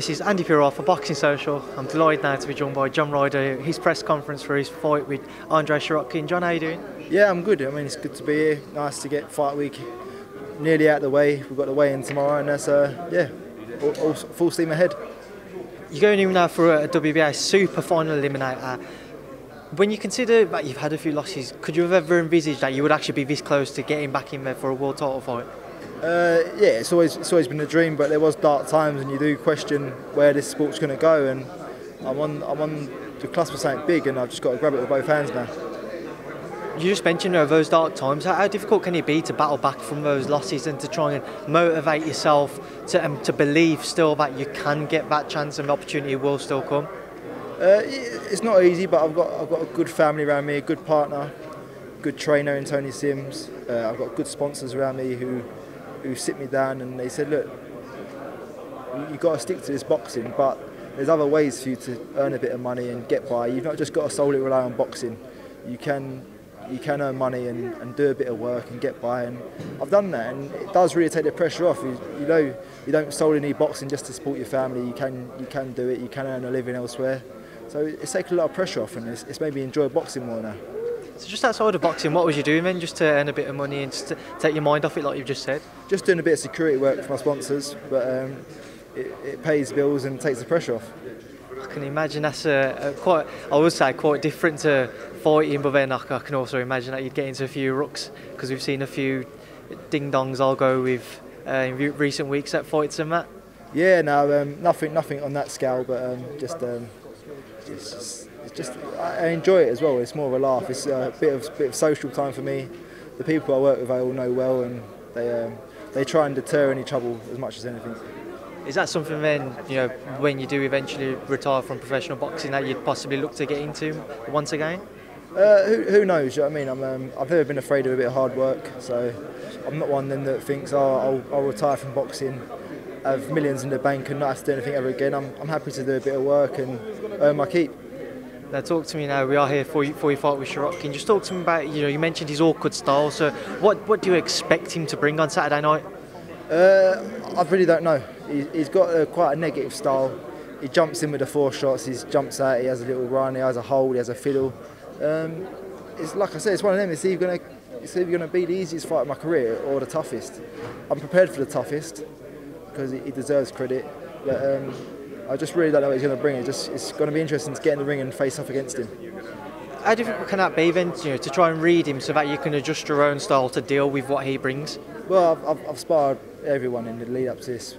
This is Andy Purewal for Boxing Social. I'm delighted now to be joined by John Ryder, his press conference for his fight with Andrey Sirotkin. John, how are you doing? Yeah, I'm good. I mean, it's good to be here. Nice to get fight week nearly out of the way. We've got the weigh-in tomorrow, and that's all full steam ahead. You're going in now for a WBA super final eliminator. When you consider that you've had a few losses, could you have ever envisaged that you would actually be this close to getting back in there for a world title fight? Yeah, it's always been a dream, but there was dark times, and you do question where this sport's going to go. And I'm on the cusp of something big, and I've just got to grab it with both hands now. You just mentioned those dark times. How difficult can it be to battle back from those losses and to try and motivate yourself to believe still that you can get that chance and the opportunity will still come? It's not easy, but I've got a good family around me, a good partner, good trainer in Tony Sims. I've got good sponsors around me who sit me down and they said, look, you've got to stick to this boxing, but there's other ways for you to earn a bit of money and get by. You've not just got to solely rely on boxing. You can earn money and do a bit of work and get by, and I've done that, and it does really take the pressure off. You know, you don't solely need boxing just to support your family. You can do it. You can earn a living elsewhere. So it's taken a lot of pressure off, and it's made me enjoy boxing more now. So just outside of boxing, what was you doing then, just to earn a bit of money and just to take your mind off it, like you've just said? Just doing a bit of security work for my sponsors, but it pays bills and takes the pressure off. I can imagine that's quite different to fighting, but then I can also imagine that you'd get into a few rucks, because we've seen a few ding-dongs I'll go with in recent weeks at fights and that. Yeah, no, nothing on that scale, but I enjoy it as well. It's more of a laugh. It's a bit of social time for me. The people I work with I all know well, and they try and deter any trouble as much as anything. Is that something then, you know, when you do eventually retire from professional boxing, that you'd possibly look to get into once again? Who knows? You know what I mean, I've never been afraid of a bit of hard work, so I'm not one of them that thinks, oh, I'll retire from boxing, have millions in the bank and not have to do anything ever again. I'm happy to do a bit of work and earn my keep. Now talk to me now, we are here for you fight with Sirotkin. Just talk to me about, you mentioned his awkward style, so what do you expect him to bring on Saturday night? I really don't know. He's got quite a negative style. He jumps in with the 4 shots, he jumps out, he has a little run, he has a hold, he has a fiddle. It's like I said, it's one of them. It's either going to be the easiest fight of my career or the toughest. I'm prepared for the toughest because he deserves credit, but I just really don't know what he's going to bring. It's going to be interesting to get in the ring and face off against him. How difficult can that be then, to try and read him so that you can adjust your own style to deal with what he brings? Well, I've sparred everyone in the lead up to this.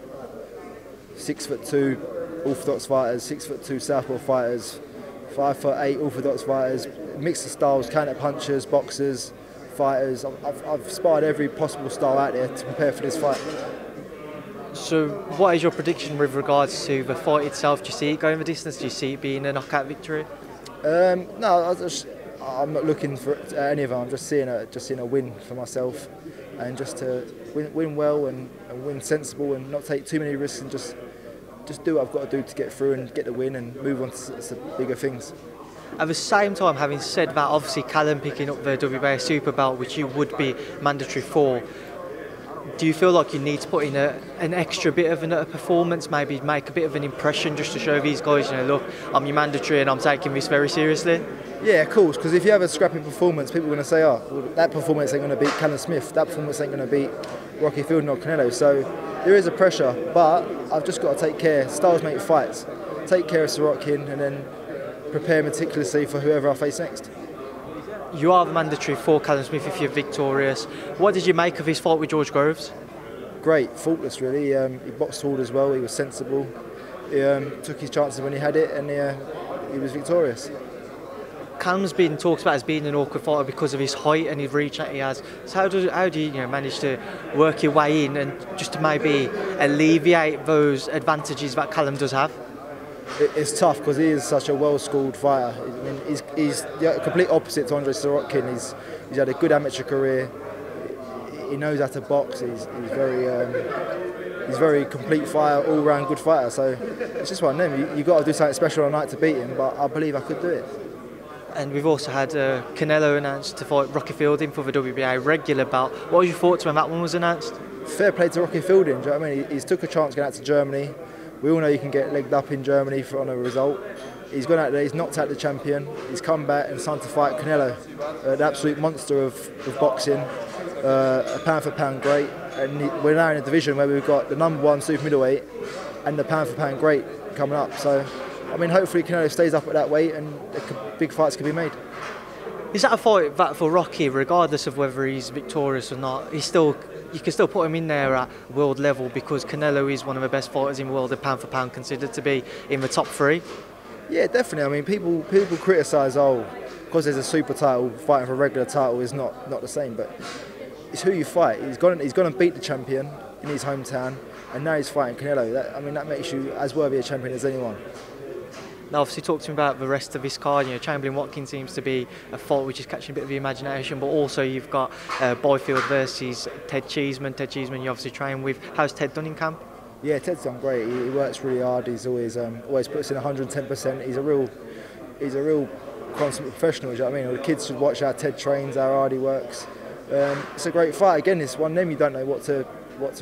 6'2" orthodox fighters, 6'2" southpaw fighters, 5'8" orthodox fighters, mix of styles, counter punchers, boxers, fighters. I've sparred every possible style out there to prepare for this fight. So what is your prediction with regards to the fight itself? Do you see it going the distance? Do you see it being a knockout victory? No, I'm not looking for any of them. I'm just seeing a win for myself, and just to win well and win sensible and not take too many risks, and just do what I've got to do to get through and get the win and move on to bigger things. At the same time, having said that, obviously Callum picking up the WBA Super Belt, which you would be mandatory for, do you feel like you need to put in an extra bit of a performance, maybe make a bit of an impression just to show these guys, look, I'm your mandatory and I'm taking this very seriously? Yeah, of course, because if you have a scrappy performance, people are going to say, oh, well, that performance ain't going to beat Callum Smith, that performance ain't going to beat Sirotkin or Canelo. So there is a pressure, but I've just got to take care. Styles make fights. Take care of Sirotkin and then prepare meticulously for whoever I face next. You are the mandatory for Callum Smith if you're victorious. What did you make of his fight with George Groves? Great, faultless really. He boxed hard as well, he was sensible. He took his chances when he had it, and he was victorious. Callum's been talked about as being an awkward fighter because of his height and his reach that he has. So how do you manage to work your way in and just to maybe alleviate those advantages that Callum does have? It's tough because he is such a well-schooled fighter. I mean, he's the complete opposite to Andrey Sirotkin. He's had a good amateur career. He knows how to box. He's very complete fighter, all-round good fighter. So it's just one of them. You've got to do something special on the night to beat him, but I believe I could do it. And we've also had Canelo announced to fight Sirotkin for the WBA Regular Belt. What were your thoughts when that one was announced? Fair play to Sirotkin. Do you know what I mean? He's took a chance going out to Germany, We all know you can get legged up in Germany on a result. He's gone out there, he's knocked out the champion, he's come back and signed to fight Canelo, an absolute monster of boxing, a pound for pound great, and we're now in a division where we've got the #1 super middleweight and the pound for pound great coming up. So, I mean, hopefully Canelo stays up at that weight and big fights can be made. Is that a fight that for Rocky, regardless of whether he's victorious or not, you can still put him in there at world level because Canelo is one of the best fighters in the world, and pound for pound considered to be in the top 3? Yeah, definitely. I mean, people criticise, because there's a super title, fighting for a regular title is not the same, but it's who you fight. He's gone and beat the champion in his hometown, and now he's fighting Canelo. That makes you as worthy a champion as anyone. Now, obviously, talk to me about the rest of his card. You know, Chamberlain-Watkins seems to be a fight which is catching a bit of the imagination, but also you've got Byfield versus Ted Cheeseman. Ted Cheeseman, you obviously train with. How's Ted done in camp? Yeah, Ted's done great. He works really hard. He's always puts in 110%. He's a real consummate professional. You know what I mean? All the kids should watch how Ted trains, how hard he works. It's a great fight. Again, it's one of them you don't know what to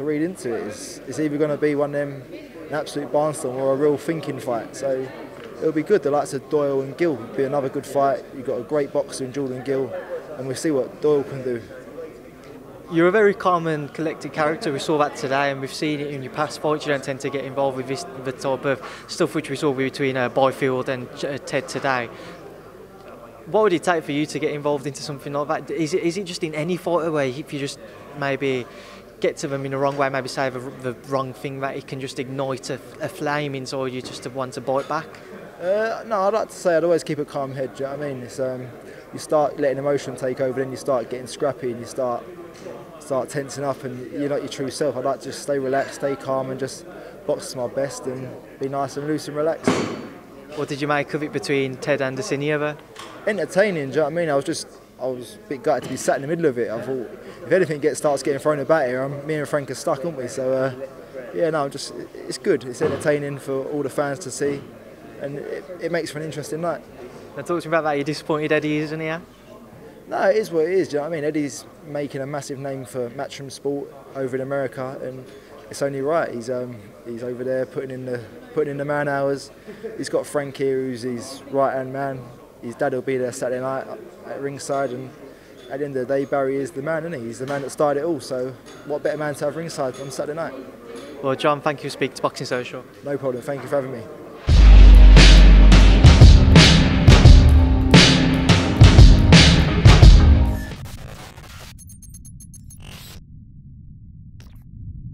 read into it. It's either going to be one of them, an absolute barnstorm, or a real thinking fight. So it'll be good. The likes of Doyle and Gill will be another good fight. You've got a great boxer in Jordan Gill, and we'll see what Doyle can do. You're a very calm and collected character. We saw that today, and we've seen it in your past fights. You don't tend to get involved with the type of stuff which we saw between Byfield and Ted today. What would it take for you to get involved into something like that? Is it just in any fighter where if you just maybe get to them in the wrong way, maybe say the wrong thing, that it can just ignite a flame inside you just to want to bite back? No, I'd like to say I'd always keep a calm head. Do you know what I mean? It's, you start letting emotion take over, then you start getting scrappy, and you start tensing up, and you're not your true self. I'd like to just stay relaxed, stay calm, and just box to my best and be nice and loose and relaxed. What did you make of it between Ted and Adesanya there? Entertaining, do you know what I mean? I was a bit gutted to be sat in the middle of it. I thought if anything starts getting thrown about here, me and Frank are stuck, aren't we? So yeah, no, it's good. It's entertaining for all the fans to see, and it makes for an interesting night. Now, talk to me about that. You're disappointed Eddie isn't here? No, it is what it is. Do you know what I mean? Eddie's making a massive name for matchroom sport over in America, and it's only right. He's over there putting in the man hours. He's got Frank here, who's his right hand man. His dad will be there Saturday night at ringside, and at the end of the day, Barry is the man, isn't he? He's the man that started it all. So, what better man to have ringside on Saturday night? Well, John, thank you for speaking to Boxing Social. No problem. Thank you for having me.